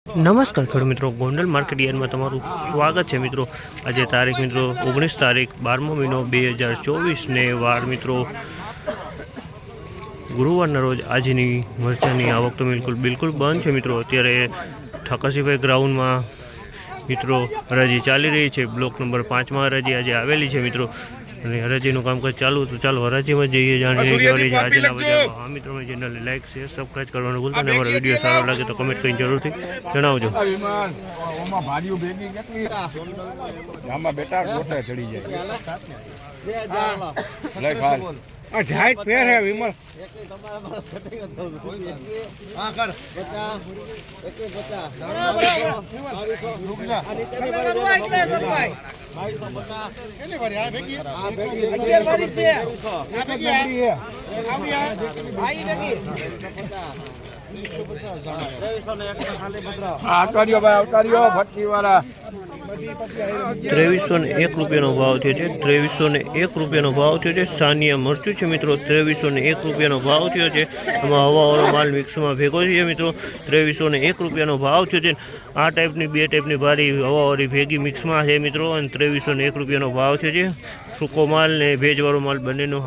નમસ્કાર ખેડૂત મિત્રો, ગોંડલ માર્કેટ યાર્ડમાં તમારું સ્વાગત છે મિત્રો। આજે તારીખ મિત્રો 19 તારીખ 12મો મહિનો 2024 ને વાર મિત્રો ગુરુવારના રોજ આજની મરચાની આવક તો બિલકુલ બંધ છે મિત્રો। અત્યારે ઠાકરસિંહભાઈ ગ્રાઉન્ડમાં મિત્રો હરાજી ચાલી રહી છે। બ્લોક નંબર 5માં હરાજી આજે આવેલી છે મિત્રો અને હરાજીનું કામકાજ ચાલુ। તો ચાલો હરાજીમાં જઈએ, જાણીએ આજના બજારમાં। હા મિત્રો, મેં ચેનલને લાઈક શેર સબસ્ક્રાઈબ કરવાનું ભૂલતા નહીં। અમારો વિડીયો સારો લાગે તો કમેન્ટ કરીને જરૂરથી જણાવજો। ₹2301 રૂપિયાનો ભાવ થયો છે। 2301 રૂપિયાનો ભાવ થયો છે। સાનિયા મરચું છે મિત્રો, 2301 રૂપિયાનો ભાવ થયો છે। આમાં હવાવાળો માલ મિક્સમાં ભેગો છે મિત્રો। 2301 રૂપિયાનો ભાવ થયો છે। આ ટાઈપની બે ટાઈપની ભારી હવાવાળી ભેગી મિક્સમાં છે મિત્રો અને 2301 રૂપિયાનો ભાવ થયો છે। સૂકો માલ ને ભેજવાળો માલ બંનેનો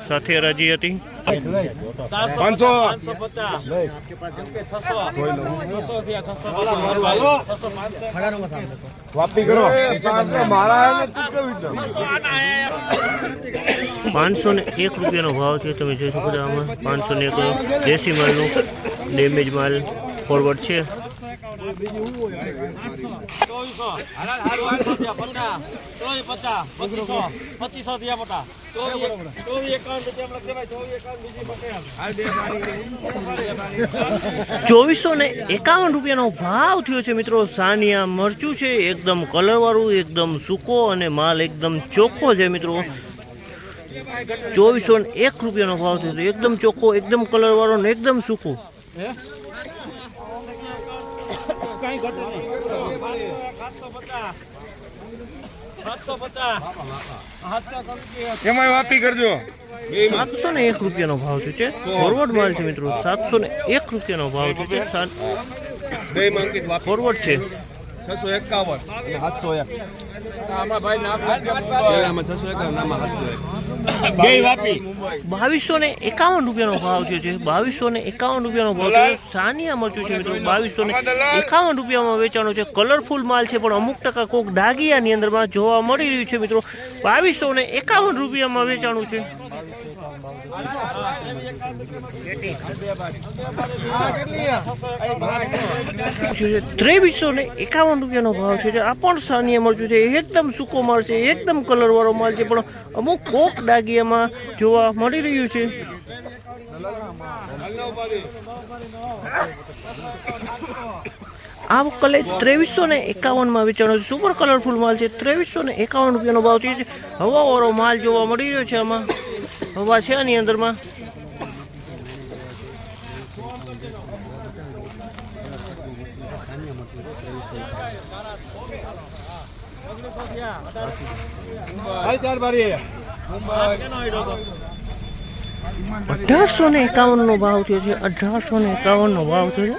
સાથે હરાજી હતી। ₹501 રૂપિયાનો ભાવ છે। તમે જોઈ શકો છો આમાં 501 દેશી માલનું ડેમેજ માલ ફોરવર્ડ છે। ₹2451 રૂપિયાનો ભાવ થયો છે મિત્રો। સાનિયા મરચું છે, એકદમ કલરવાળું, એકદમ સૂકો અને માલ એકદમ ચોખ્ખો છે મિત્રો। ₹2401 રૂપિયાનો ભાવ થયો છે, એકદમ ચોખ્ખો, એકદમ કલરવાળો ને એકદમ સૂકો। ₹701 રૂપિયાનો ભાવ છે। ફોરવર્ડ માલ છે મિત્રો, ₹701 રૂપિયાનો ભાવ છે। ફોરવર્ડ છે 651 701 ₹2251 રૂપિયાનો ભાવ થયો છે। ₹2251 રૂપિયાનો ભાવ છે। સાનિયા મરચું છે મિત્રો, ₹2251 રૂપિયામાં વેચાણો છે। કલરફુલ માલ છે પણ અમુક ટકા કોક દાગિયાની અંદરમાં જોવા મળી રહ્યું છે મિત્રો। ₹2251 રૂપિયામાં વેચાણું છે। ₹2351 રૂપિયાનો ભાવ છે। આ પણ સાનિયા મરચું છે, એકદમ સૂકો માલ છે, એકદમ કલર વાળો માલ છે પણ અમુક કોક દાગિયામાં જોવા મળી રહ્યું છે। આ વખતે 2351 વેચાણો છે। સુપર કલરફુલ માલ છે। 2351 રૂપિયાનો ભાવ છે। હવાવાળો માલ જોવા મળી રહ્યો છે, આમાં હવા છે આની અંદરમાં। ₹1851 નો ભાવ થયો છે। ₹1851 નો ભાવ થયો છે।